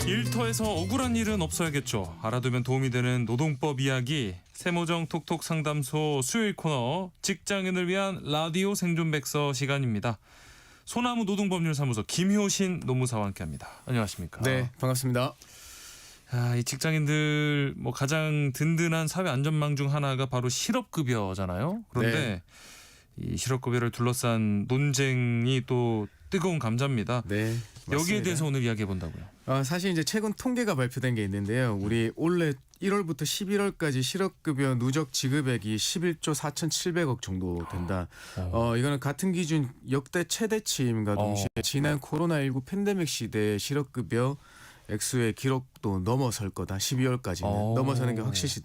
일터에서 억울한 일은 없어야겠죠. 알아두면 도움이 되는 노동법 이야기. 세모정 톡톡 상담소 수요일 코너 직장인을 위한 라디오 생존백서 시간입니다. 소나무 노동법률사무소 김효신 노무사와 함께합니다. 안녕하십니까? 네, 반갑습니다. 이 직장인들 가장 든든한 사회 안전망 중 하나가 바로 실업급여잖아요. 그런데 이 실업급여를 둘러싼 논쟁이 또 뜨거운 감자입니다. 네, 여기에 맞습니다. 대해서 오늘 이야기해 본다고요. 사실 이제 최근 통계가 발표된 게 있는데요. 우리 올해 1월부터 11월까지 실업급여 누적 지급액이 11조 4,700억 정도 된다. 이거는 같은 기준 역대 최대치임과 동시에 지난 코로나19 팬데믹 시대의 실업급여 액수의 기록도 넘어설 거다. 12월까지는 넘어서는 게 확실시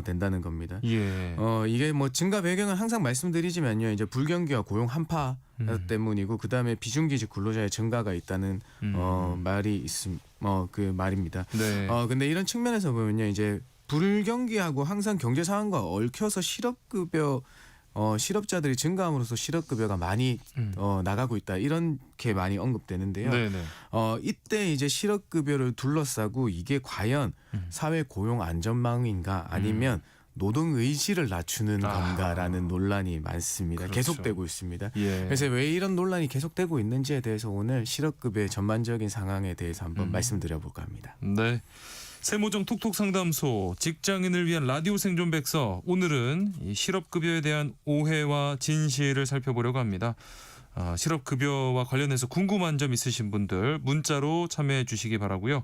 된다는 겁니다. 예. 이게 증가 배경은 항상 말씀드리지만요. 이제 불경기와 고용 한파 때문이고 그다음에 비중기직 근로자의 증가가 있다는 말이 그 말입니다. 네. 근데 이런 측면에서 보면요. 이제 불경기하고 항상 경제 상황과 얽혀서 실업자들이 증가함으로써 실업급여가 많이 나가고 있다. 이렇게 많이 언급되는데요. 네네. 이때 이제 실업급여를 둘러싸고 이게 과연 사회 고용 안전망인가 아니면 노동 의지를 낮추는 건가라는 논란이 많습니다. 그렇죠. 계속되고 있습니다. 예. 그래서 왜 이런 논란이 계속되고 있는지에 대해서 오늘 실업급여의 전반적인 상황에 대해서 한번 말씀드려볼까 합니다. 네. 세모정 톡톡 상담소 직장인을 위한 라디오 생존백서. 오늘은 이 실업급여에 대한 오해와 진실을 살펴보려고 합니다. 실업급여와 관련해서 궁금한 점 있으신 분들 문자로 참여해 주시기 바라고요.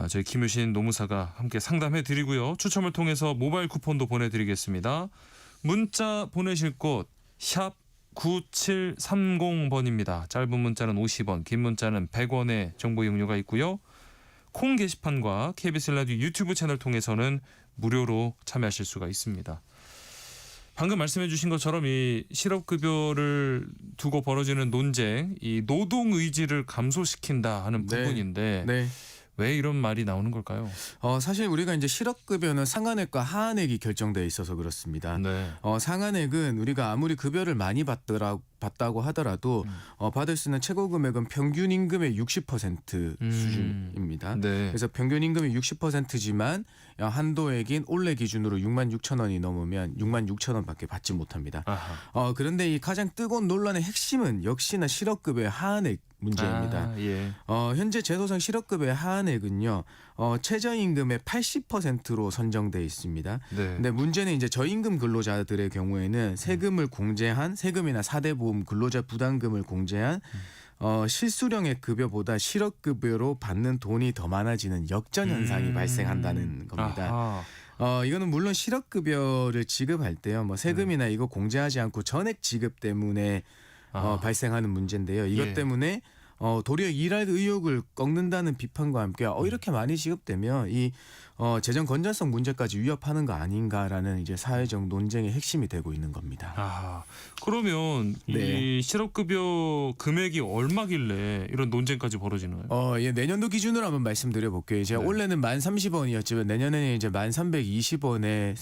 저희 김효신 노무사가 함께 상담해 드리고요. 추첨을 통해서 모바일 쿠폰도 보내드리겠습니다. 문자 보내실 곳 샵 9730번입니다. 짧은 문자는 50원, 긴 문자는 100원의 정보 이용료가 있고요. 콩 게시판과 KBS 라디오 유튜브 채널 통해서는 무료로 참여하실 수가 있습니다. 방금 말씀해 주신 것처럼 이 실업급여를 두고 벌어지는 논쟁, 이 노동 의지를 감소시킨다 하는 부분인데 네. 왜 이런 말이 나오는 걸까요? 사실 우리가 이제 실업급여는 상한액과 하한액이 결정돼 있어서 그렇습니다. 네. 상한액은 우리가 아무리 급여를 많이 받다고 하더라도 받을 수 있는 최고 금액은 평균 임금의 60% 수준입니다. 네. 그래서 평균 임금이 60%지만 한도액인 올해 기준으로 6만 6천 원이 넘으면 6만 6천 원밖에 받지 못합니다. 그런데 이 가장 뜨거운 논란의 핵심은 역시나 실업급여의 하한액 문제입니다. 예. 현재 제도상 실업급여의 하한액은요, 최저임금의 80%로 선정돼 있습니다. 네. 근데 문제는 이제 저임금 근로자들의 경우에는 세금을 공제한 세금이나 사대보험 근로자 부담금을 공제한 실수령의 급여보다 실업급여로 받는 돈이 더 많아지는 역전 현상이 발생한다는 겁니다. 이거는 물론 실업급여를 지급할 때요, 세금이나 이거 공제하지 않고 전액 지급 때문에 발생하는 문제인데요. 이것 때문에 도리어 일할 의욕을 꺾는다는 비판과 함께 이렇게 많이 지급되면 이 재정 건전성 문제까지 위협하는 거 아닌가라는 이제 사회적 논쟁의 핵심이 되고 있는 겁니다. 그러면 이 실업급여 금액이 얼마길래 이런 논쟁까지 벌어지는 거예요? 예, 내년도 기준으로 한번 말씀드려 볼게요. 이제 올해는 1,030원이었지만 내년에는 이제 1,320원의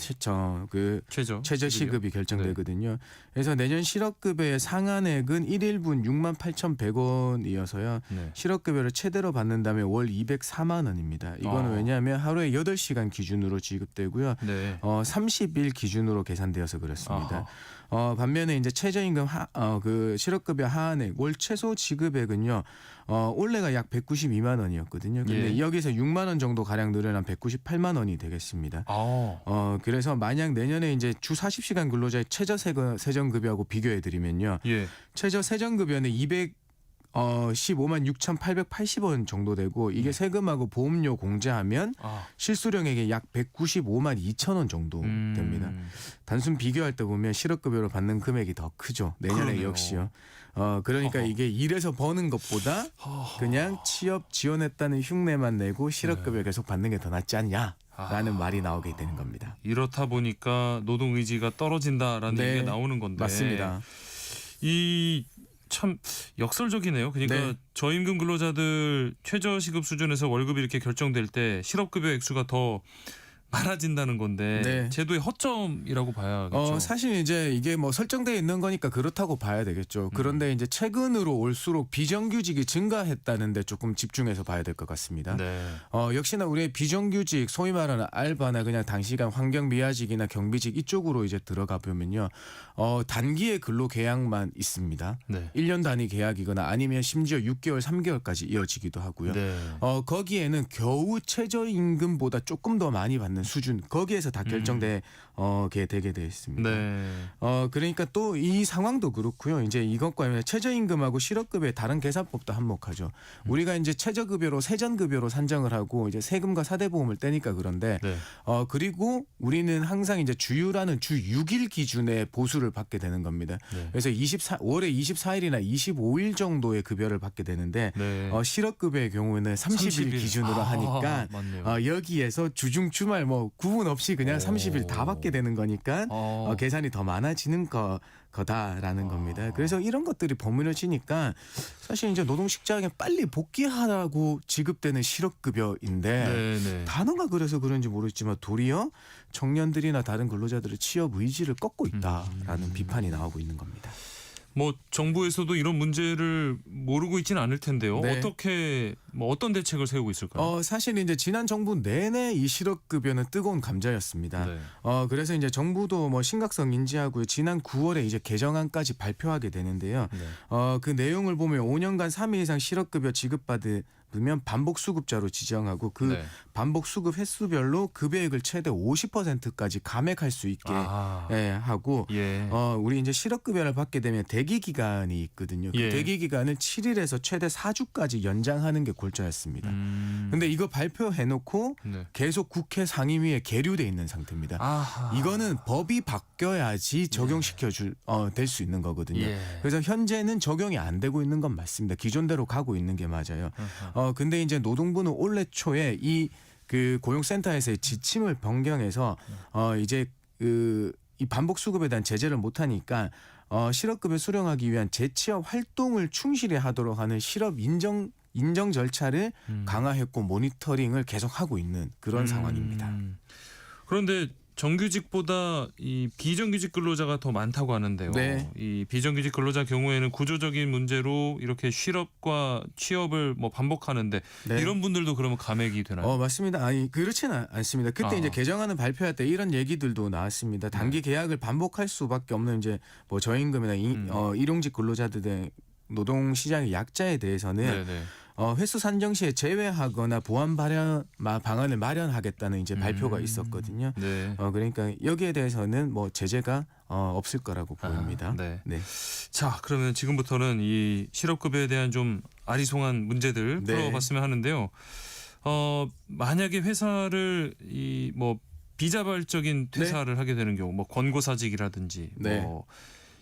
최저 시급이 결정되거든요. 그래서 내년 실업급여의 상한액은 1인분 68,100원이어서요. 실업급여를 최대로 받는다면 월 204만 원입니다. 이거는 왜냐하면 하루에 8시간 기준으로 지급되고요. 30일 기준으로 계산되어서 그렇습니다. 반면에 이제 최저임금 실업급여 하한액 월 최소 지급액은요. 올해가 약 192만 원이었거든요. 근데 여기서 6만 원 정도 가량 늘어난 198만 원이 되겠습니다. 그래서 만약 내년에 이제 주 40시간 근로자의 최저 세전급여하고 비교해 드리면요. 최저 세전급여는 15만 6,880원 정도 되고 이게 세금하고 보험료 공제하면 실수령액이 약 195만 2천 원 정도 됩니다. 단순 비교할 때 보면 실업급여로 받는 금액이 더 크죠. 내년에 그러네요. 역시요. 그러니까 이게 일해서 버는 것보다 그냥 취업 지원했다는 흉내만 내고 실업급여 계속 받는 게 더 낫지 않냐라는 말이 나오게 되는 겁니다. 이렇다 보니까 노동 의지가 떨어진다라는 얘기가 나오는 건데. 맞습니다. 이 참 역설적이네요. 그러니까 저임금 근로자들 최저시급 수준에서 월급이 이렇게 결정될 때 실업급여 액수가 더 많아진다는 건데 네. 제도의 허점이라고 봐야겠죠. 사실 이제 이게 뭐 설정되어 있는 거니까 그렇다고 봐야 되겠죠. 그런데 이제 최근으로 올수록 비정규직이 증가했다는데 조금 집중해서 봐야 될 것 같습니다. 네. 역시나 우리의 비정규직, 소위 말하는 알바나 그냥 단시간 환경미화직이나 경비직 이쪽으로 이제 들어가 보면요, 단기의 근로 계약만 있습니다. 네. 1년 단위 계약이거나 아니면 심지어 6개월, 3개월까지 이어지기도 하고요. 네. 거기에는 겨우 최저임금보다 조금 더 많이 받는 수준, 거기에서 다 결정되게 되게 돼 있습니다. 네. 그러니까 또 이 상황도 그렇고요. 이제 이것과 최저임금하고 실업급여의 다른 계산법도 한몫하죠. 우리가 이제 최저급여로 세전급여로 산정을 하고 이제 세금과 사대보험을 떼니까 그런데 네. 그리고 우리는 항상 이제 주휴라는 주 6일 기준의 보수를 받게 되는 겁니다. 네. 그래서 5월에 24일이나 25일 정도의 급여를 받게 되는데 네. 실업급여의 경우에는 30일 기준으로 하니까 맞네요. 여기에서 주중 주말 뭐 구분 없이 그냥 30일 다 받게 되는 거니까 계산이 더 많아지는 거다라는 겁니다. 그래서 이런 것들이 버무려지니까 사실 이제 노동시장에 빨리 복귀하라고 지급되는 실업급여인데 네네. 단어가 그래서 그런지 모르겠지만 도리어 청년들이나 다른 근로자들의 취업 의지를 꺾고 있다라는 비판이 나오고 있는 겁니다. 뭐 정부에서도 이런 문제를 모르고 있지는 않을 텐데요. 네. 어떻게 어떤 대책을 세우고 있을까요? 사실 이제 지난 정부 내내 이 실업급여는 뜨거운 감자였습니다. 네. 그래서 이제 정부도 뭐 심각성 인지하고 지난 9월에 이제 개정안까지 발표하게 되는데요. 네. 그 내용을 보면 5년간 3일 이상 실업급여 지급받으면 반복 수급자로 지정하고 그 네. 반복 수급 횟수별로 급여액을 최대 50%까지 감액할 수 있게 하고 예. 우리 이제 실업급여를 받게 되면 대기 기간이 있거든요. 그 예. 대기 기간을 7일에서 최대 4주까지 연장하는 게 골자였습니다. 근데 이거 발표해놓고 네. 계속 국회 상임위에 계류돼 있는 상태입니다. 아하. 이거는 법이 바뀌어야지 적용시켜 될 수 있는 거거든요. 예. 그래서 현재는 적용이 안 되고 있는 건 맞습니다. 기존대로 가고 있는 게 맞아요. 근데 이제 노동부는 올해 초에 그 고용센터에서의 지침을 변경해서 이제 이 반복 수급에 대한 제재를 못 하니까 실업급여 수령하기 위한 재취업 활동을 충실히 하도록 하는 실업 인정 절차를 강화했고 모니터링을 계속하고 있는 그런 상황입니다. 그런데 정규직보다 이 비정규직 근로자가 더 많다고 하는데요. 네. 이 비정규직 근로자 경우에는 구조적인 문제로 이렇게 실업과 취업을 뭐 반복하는데 네. 이런 분들도 그러면 감액이 되나요? 맞습니다. 아니 그렇지는 않습니다. 그때 이제 개정안을 발표할 때 이런 얘기들도 나왔습니다. 단기 계약을 반복할 수밖에 없는 이제 뭐 저임금이나 일용직 근로자들 등 노동 시장의 약자에 대해서는 네네. 횟수 산정 시에 제외하거나 보완 방안을 마련하겠다는 이제 발표가 있었거든요. 네. 그러니까 여기에 대해서는 뭐 제재가 없을 거라고 보입니다. 네. 네. 자, 그러면 지금부터는 이 실업급여에 대한 좀 아리송한 문제들 네. 풀어봤으면 하는데요. 만약에 회사를 이 뭐 비자발적인 퇴사를 하게 되는 경우, 뭐 권고사직이라든지 네. 뭐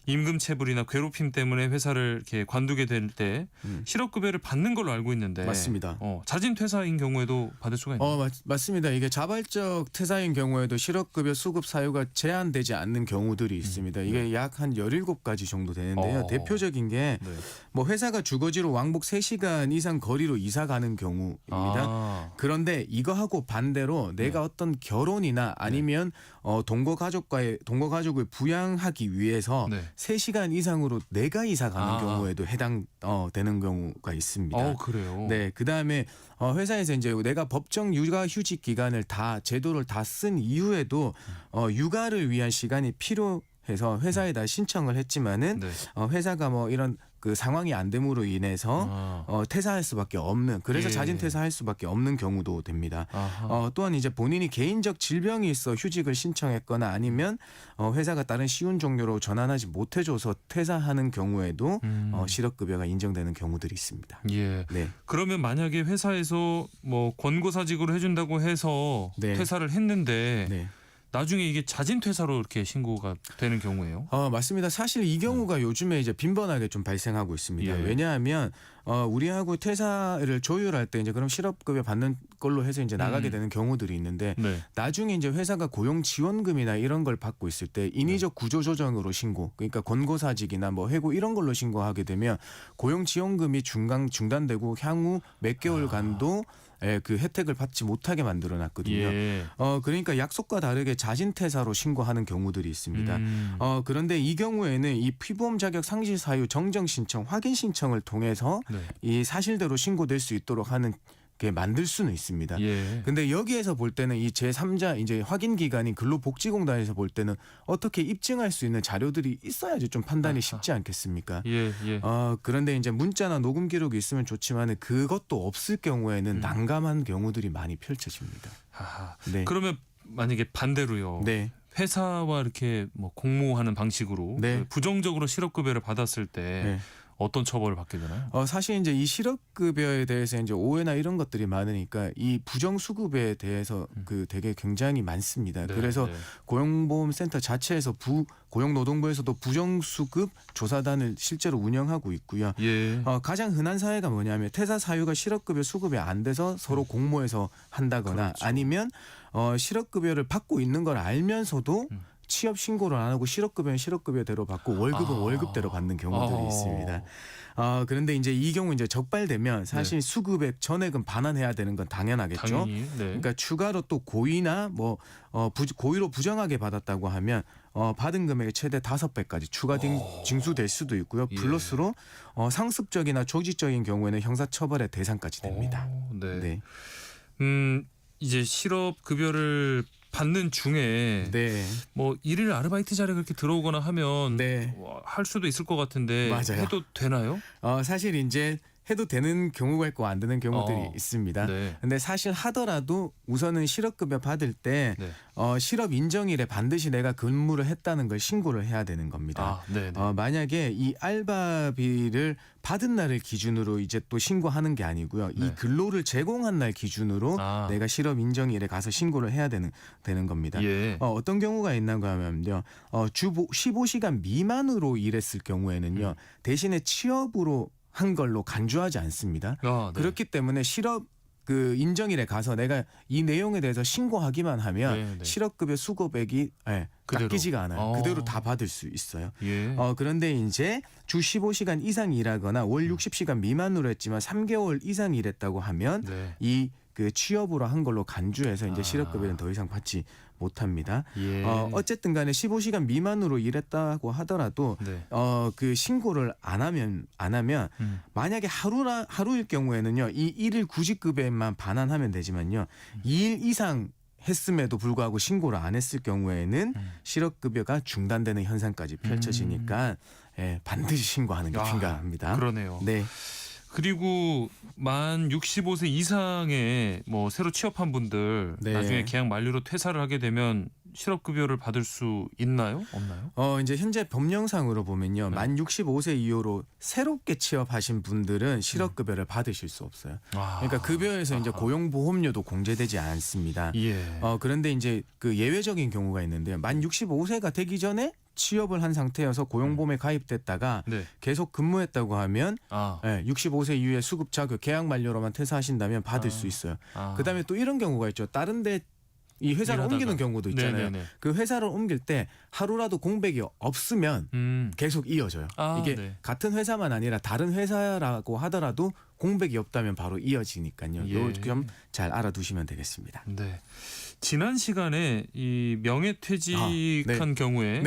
임금 체불이나 괴롭힘 때문에 회사를 이렇게 관두게 될 때 실업급여를 받는 걸로 알고 있는데 맞습니다. 자진 퇴사인 경우에도 받을 수가 있나요? 맞습니다. 이게 자발적 퇴사인 경우에도 실업급여 수급 사유가 제한되지 않는 경우들이 있습니다. 이게 약 한 17가지 정도 되는데요. 대표적인 게 뭐 회사가 주거지로 왕복 3시간 이상 거리로 이사 가는 경우입니다. 그런데 이거하고 반대로 내가 어떤 결혼이나 아니면 동거 가족을 부양하기 위해서 3시간 이상으로 내가 이사 가는 경우에도 해당되는 경우가 있습니다. 그래요? 네, 그다음에 회사에서 이제 내가 법정 육아휴직 기간을 제도를 다 쓴 이후에도 육아를 위한 시간이 필요해서 회사에다 신청을 했지만은 회사가 뭐 이런 그 상황이 안 됨으로 인해서 퇴사할 수밖에 없는, 그래서 자진 퇴사할 수밖에 없는 경우도 됩니다. 또한 이제 본인이 개인적 질병이 있어 휴직을 신청했거나 아니면 회사가 다른 쉬운 종류로 전환하지 못해줘서 퇴사하는 경우에도 실업급여가 인정되는 경우들이 있습니다. 예. 네. 그러면 만약에 회사에서 뭐 권고사직으로 해준다고 해서 퇴사를 했는데 나중에 이게 자진 퇴사로 이렇게 신고가 되는 경우예요? 맞습니다. 사실 이 경우가 요즘에 이제 빈번하게 좀 발생하고 있습니다. 왜냐하면 우리하고 퇴사를 조율할 때 이제 그럼 실업급여 받는 걸로 해서 이제 나가게 되는 경우들이 있는데 네. 나중에 이제 회사가 고용 지원금이나 이런 걸 받고 있을 때 인위적 구조 조정으로 신고, 그러니까 권고사직이나 뭐 해고 이런 걸로 신고하게 되면 고용 지원금이 중단되고 향후 몇 개월간도 그 혜택을 받지 못하게 만들어 놨거든요. 예. 그러니까 약속과 다르게 자진 퇴사로 신고하는 경우들이 있습니다. 그런데 이 경우에는 이 피보험 자격 상실 사유 정정 신청, 확인 신청을 통해서 네. 이 사실대로 신고될 수 있도록 하는 게 만들 수는 있습니다. 예. 근데 여기에서 볼 때는 이 제3자 이제 확인 기관인 근로복지공단에서 볼 때는 어떻게 입증할 수 있는 자료들이 있어야지 좀 판단이 쉽지 않겠습니까? 예. 예. 그런데 이제 문자나 녹음 기록이 있으면 좋지만 그것도 없을 경우에는 난감한 경우들이 많이 펼쳐집니다. 하하. 네. 그러면 만약에 반대로요. 네. 회사와 이렇게 뭐 공모하는 방식으로 네. 부정적으로 실업급여를 받았을 때 네. 어떤 처벌을 받게 되나요? 사실 이제 이 실업급여에 대해서 이제 오해나 이런 것들이 많으니까 이 부정수급에 대해서 그 되게 굉장히 많습니다. 네, 그래서 네. 고용보험센터 자체에서 고용노동부에서도 부정수급 조사단을 실제로 운영하고 있고요. 예. 가장 흔한 사례가 뭐냐면 퇴사 사유가 실업급여 수급이 안 돼서 서로 공모해서 한다거나 그렇죠. 아니면 실업급여를 받고 있는 걸 알면서도 취업 신고를 안 하고 실업급여는 실업급여대로 받고 월급은 월급대로 받는 경우들이 있습니다. 그런데 이제 이 경우 이제 적발되면 사실 수급액 전액은 반환해야 되는 건 당연하겠죠. 당연히. 네. 그러니까 추가로 또 고의나 뭐 고의로 부정하게 받았다고 하면 받은 금액의 최대 5배까지 추가 징수될 수도 있고요. 예. 플러스로 상습적이나 조직적인 경우에는 형사처벌의 대상까지 됩니다. 네. 이제 실업급여를 받는 중에 네. 뭐 일일 아르바이트 자리가 그렇게 들어오거나 하면 네. 할 수도 있을 것 같은데 맞아요. 해도 되나요? 사실 이제 해도 되는 경우가 있고 안 되는 경우들이 있습니다. 네. 근데 사실 하더라도 우선은 실업급여 받을 때 네. 실업 인정일에 반드시 내가 근무를 했다는 걸 신고를 해야 되는 겁니다. 네. 만약에 이 알바비를 받은 날을 기준으로 이제 또 신고하는 게 아니고요. 이 근로를 제공한 날 기준으로 내가 실업 인정일에 가서 신고를 해야 되는 겁니다. 예. 어떤 경우가 있나고 하면요. 주 15시간 미만으로 일했을 경우에는요. 대신에 취업으로 한 걸로 간주하지 않습니다. 네. 그렇기 때문에 실업 그 인정일에 가서 내가 이 내용에 대해서 신고하기만 하면 실업급여 수급액이 깎이지가 않아요. 그대로 다 받을 수 있어요. 예. 그런데 이제 주 15시간 이상 일하거나 월 60시간 미만으로 했지만 3개월 이상 일했다고 하면 이 그 취업으로 한 걸로 간주해서 이제 실업급여는 더 이상 받지 못합니다. 예. 어쨌든 간에 15시간 미만으로 일했다고 하더라도 그 신고를 안 하면 만약에 하루일 경우에는요. 이 일일 구직급여만 반환하면 되지만요. 2일 이상 했음에도 불구하고 신고를 안 했을 경우에는 실업급여가 중단되는 현상까지 펼쳐지니까 반드시 신고하는 게 필요합니다. 그러네요. 네. 그리고 만 65세 이상의 뭐 새로 취업한 분들 나중에 계약 만료로 퇴사를 하게 되면 실업급여를 받을 수 있나요? 없나요? 이제 현재 법령상으로 보면요. 만 65세 이후로 새롭게 취업하신 분들은 실업급여를 받으실 수 없어요. 그러니까 급여에서 이제 고용보험료도 공제되지 않습니다. 예. 그런데 이제 그 예외적인 경우가 있는데요. 만 65세가 되기 전에 취업을 한 상태여서 고용보험에 가입됐다가 계속 근무했다고 하면 65세 이후에 수급 자격 계약 만료로만 퇴사하신다면 받을 수 있어요. 그다음에 또 이런 경우가 있죠. 다른 데 이 회사를 옮기는 경우도 있잖아요. 그 회사를 옮길 때 하루라도 공백이 없으면 계속 이어져요. 이게 같은 회사만 아니라 다른 회사라고 하더라도 공백이 없다면 바로 이어지니까요. 이거 좀 잘 알아두시면 되겠습니다. 네. 지난 시간에 이 명예퇴직한 경우에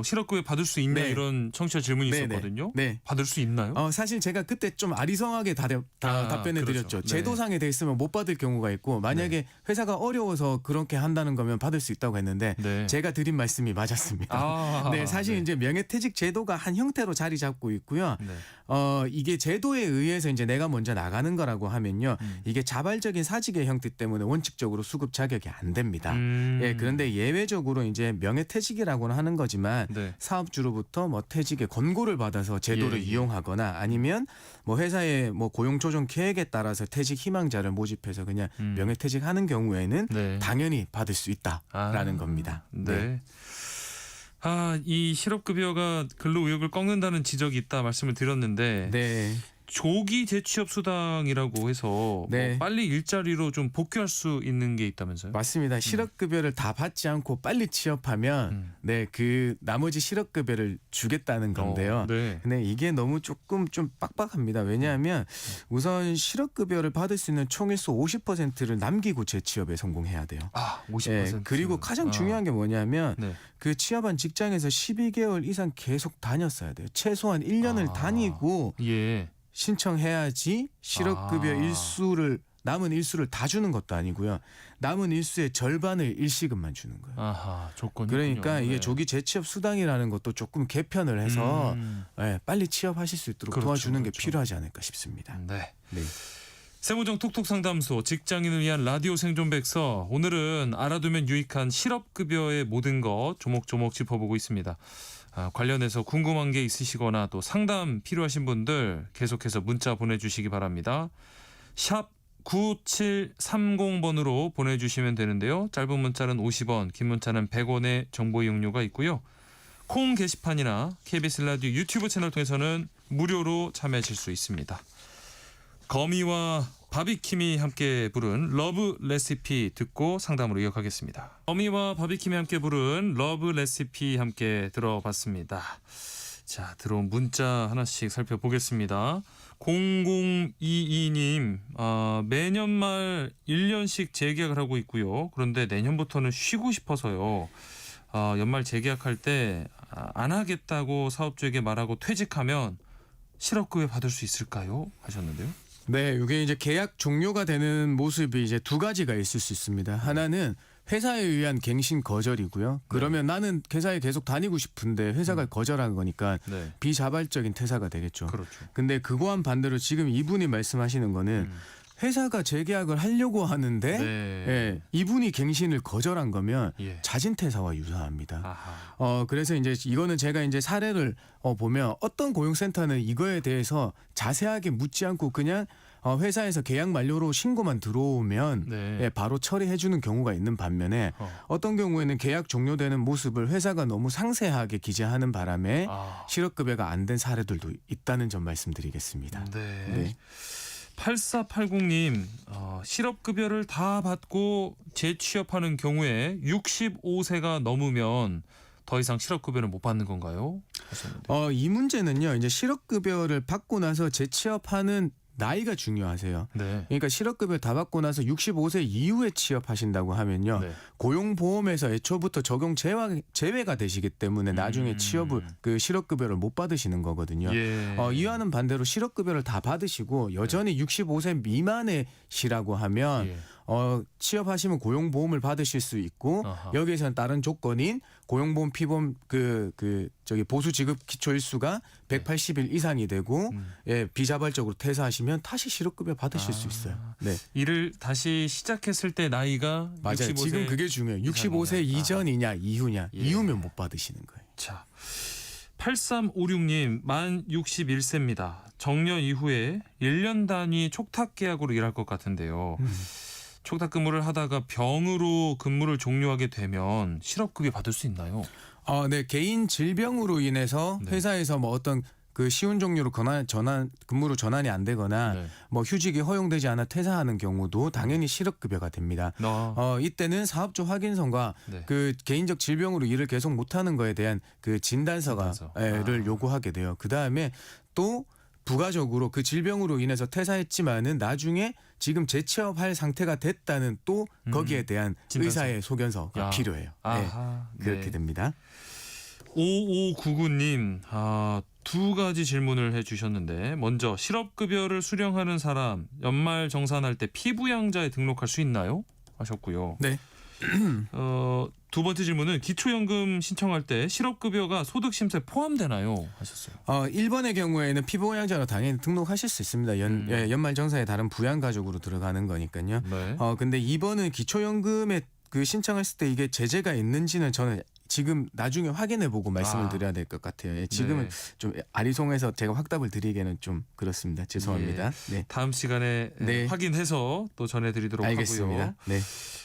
실업급여 받을 수 있냐 이런 청취자 질문이 있었거든요. 받을 수 있나요? 사실 제가 그때 좀 아리송하게 답변해 드렸죠. 제도상에 돼 있으면 못 받을 경우가 있고 만약에 회사가 어려워서 그렇게 한다는 거면 받을 수 있다고 했는데 제가 드린 말씀이 맞았습니다. 사실 이제 명예퇴직 제도가 한 형태로 자리 잡고 있고요. 이게 제도에 의해서 이제 내가 먼저 나가는 거라고 하면요. 이게 자발적인 사직의 형태 때문에 원칙적으로 수급 자격이 안 됩니다. 그런데 예외적으로 이제 명예퇴직이라고는 하는 거지만 사업주로부터 뭐 퇴직의 권고를 받아서 제도를 이용하거나 아니면 뭐 회사의 뭐 고용 조정 계획에 따라서 퇴직 희망자를 모집해서 그냥 명예퇴직하는 경우에는 당연히 받을 수 있다라는 겁니다. 이 실업급여가 근로의욕을 꺾는다는 지적이 있다 말씀을 드렸는데 조기 재취업 수당이라고 해서 네. 뭐 빨리 일자리로 좀 복귀할 수 있는 게 있다면서요? 맞습니다. 실업급여를 다 받지 않고 빨리 취업하면 네, 그 나머지 실업급여를 주겠다는 건데요. 네. 근데 이게 너무 조금 좀 빡빡합니다. 왜냐하면 우선 실업급여를 받을 수 있는 총일수 50%를 남기고 재취업에 성공해야 돼요. 아, 50%. 예, 그리고 가장 중요한 게 뭐냐면 네. 그 취업한 직장에서 12개월 이상 계속 다녔어야 돼요. 최소한 1년을 다니고 예. 신청해야지 실업급여 일수를 남은 일수를 다 주는 것도 아니고요. 남은 일수의 절반을 일시금만 주는 거예요. 아하, 조건이. 그러니까 이게 조기 재취업 수당이라는 것도 조금 개편을 해서 예, 빨리 취업하실 수 있도록 그렇죠, 도와주는 게 그렇죠. 필요하지 않을까 싶습니다. 네. 네. 세무정 톡톡 상담소 직장인을 위한 라디오 생존백서, 오늘은 알아두면 유익한 실업급여의 모든 것 조목조목 짚어보고 있습니다. 관련해서 궁금한 게 있으시거나 또 상담 필요하신 분들 계속해서 문자 보내주시기 바랍니다. 샵 9730번으로 보내주시면 되는데요. 짧은 문자는 50원, 긴 문자는 100원의 정보 이용료가 있고요. 콩 게시판이나 KBS 라디오 유튜브 채널 통해서는 무료로 참여하실 수 있습니다. 거미와 바비킴이 함께 부른 러브 레시피 듣고 상담으로 이어가겠습니다. 거미와 바비킴이 함께 부른 러브 레시피 함께 들어봤습니다. 자, 들어온 문자 하나씩 살펴보겠습니다. 0022님, 매년 말 1년씩 재계약을 하고 있고요. 그런데 내년부터는 쉬고 싶어서요. 연말 재계약할 때 안 하겠다고 사업주에게 말하고 퇴직하면 실업급여 받을 수 있을까요? 하셨는데요. 네, 이게 이제 계약 종료가 되는 모습이 이제 두 가지가 있을 수 있습니다. 하나는 회사에 의한 갱신 거절이고요. 그러면 나는 회사에 계속 다니고 싶은데 회사가 거절한 거니까 네. 비자발적인 퇴사가 되겠죠. 그렇죠. 근데 그거와는 반대로 지금 이분이 말씀하시는 거는 회사가 재계약을 하려고 하는데 네. 예, 이분이 갱신을 거절한 거면 예. 자진 퇴사와 유사합니다. 아하. 그래서 이제 이거는 제가 이제 사례를 보면 어떤 고용센터는 이거에 대해서 자세하게 묻지 않고 그냥 회사에서 계약 만료로 신고만 들어오면 네. 예, 바로 처리해 주는 경우가 있는 반면에 어떤 경우에는 계약 종료되는 모습을 회사가 너무 상세하게 기재하는 바람에 실업급여가 안 된 사례들도 있다는 점 말씀드리겠습니다. 네. 네. 8480님, 실업급여를 다 받고 재취업하는 경우에 65세가 넘으면 더 이상 실업급여를 못 받는 건가요? 하셨는데. 이 문제는요. 이제 실업급여를 받고 나서 재취업하는 나이가 중요하세요. 네. 그러니까 실업급여 다 받고 나서 65세 이후에 취업하신다고 하면요. 네. 고용보험에서 애초부터 적용 제외가 되시기 때문에 나중에 취업을 그 실업급여를 못 받으시는 거거든요. 예. 이와는 반대로 실업급여를 다 받으시고 여전히 65세 미만이시라고 하면 예. 취업하시면 고용보험을 받으실 수 있고 아하. 여기에서는 다른 조건인 고용보험 피보험 저기 보수 지급 기초 일수가 180일 이상이 되고 예, 비자발적으로 퇴사하시면 다시 실업급여 받으실 수 있어요. 네. 일을 다시 시작했을 때 나이가 맞아요. 65세 지금 그게 중요해요. 65세 이전이냐 이후냐. 예. 이후면 못 받으시는 거예요. 자, 8356님, 만 61세입니다. 정년 이후에 1년 단위 촉탁 계약으로 일할 것 같은데요. 촉탁 근무를 하다가 병으로 근무를 종료하게 되면 실업급여 받을 수 있나요? 네. 개인 질병으로 인해서 네. 회사에서 뭐 어떤 그 시운 종류로 근무로 전환이 안 되거나 네. 뭐 휴직이 허용되지 않아 퇴사하는 경우도 당연히 실업급여가 됩니다. 이때는 사업주 확인서가 네. 그 개인적 질병으로 일을 계속 못하는 거에 대한 그 진단서를 요구하게 돼요. 그 다음에 또 부가적으로 그 질병으로 인해서 퇴사했지만은 나중에 지금 재취업할 상태가 됐다는 또 거기에 대한 진단서. 의사의 소견서가 필요해요. 아하, 네. 그렇게 네. 됩니다. 5599님, 두 가지 질문을 해주셨는데, 먼저 실업급여를 수령하는 사람 연말 정산할 때 피부양자에 등록할 수 있나요? 하셨고요. 네. 두 번째 질문은 기초연금 신청할 때 실업급여가 소득심사에 포함되나요? 하셨어요. 1번의 경우에는 피부양자로 당연히 등록하실 수 있습니다. 연말 정산에 다른 부양가족으로 들어가는 거니까요. 네. 근데 2번은 기초연금에 그 신청했을 때 이게 제재가 있는지는 저는 지금 나중에 확인해보고 말씀을 드려야 될 것 같아요. 예, 지금은 좀 아리송해서 제가 확답을 드리기에는 좀 그렇습니다. 죄송합니다. 네. 다음 시간에 확인해서 또 전해드리도록 알겠습니다. 하고요. 네.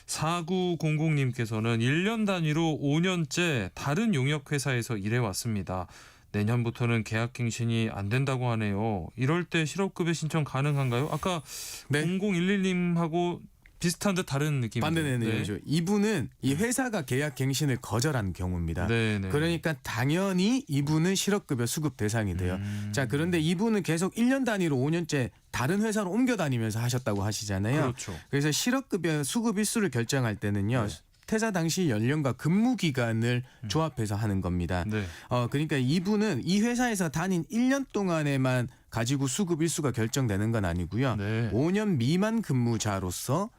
4900님께서는 1년 단위로 5년째 다른 용역회사에서 일해왔습니다. 내년부터는 계약갱신이 안 된다고 하네요. 이럴 때 실업급여 신청 가능한가요? 아까 네. 0011님하고 비슷한 듯 다른 느낌이죠. 반대 내용이죠. 이분은 이 회사가 계약 갱신을 거절한 경우입니다. 네네. 그러니까 당연히 이분은 실업급여 수급 대상이 돼요. 자, 그런데 이분은 계속 1년 단위로 5년째 다른 회사로 옮겨 다니면서 하셨다고 하시잖아요. 그렇죠. 그래서 실업급여 수급 일수를 결정할 때는요. 네. 퇴사 당시 연령과 근무 기간을 조합해서 하는 겁니다. 네. 그러니까 이분은 이 회사에서 다닌 1년 동안에만 가지고 수급 일수가 결정되는 건 아니고요. 네. 5년 미만 근무자로서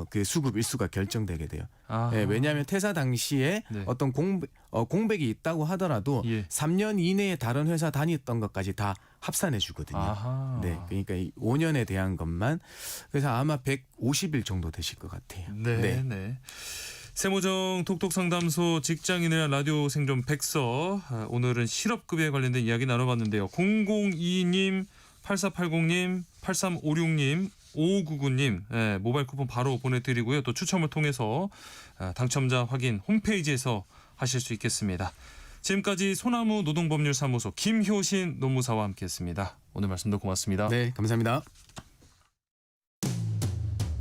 그 수급 일수가 결정되게 돼요. 네, 왜냐하면 퇴사 당시에 네. 어떤 공백이 있다고 하더라도 예. 3년 이내에 다른 회사 다녔던 것까지 다 합산해 주거든요. 아하. 네, 그러니까 이 5년에 대한 것만 그래서 아마 150일 정도 되실 것 같아요. 네. 네. 세모정 톡톡상담소 직장인을 위한 라디오 생존 백서, 오늘은 실업급여에 관련된 이야기 나눠봤는데요. 0022님, 8480님, 8356님, 5599님 모바일 쿠폰 바로 보내드리고요. 또 추첨을 통해서 당첨자 확인 홈페이지에서 하실 수 있겠습니다. 지금까지 소나무 노동법률사무소 김효신 노무사와 함께했습니다. 오늘 말씀도 고맙습니다. 네, 감사합니다.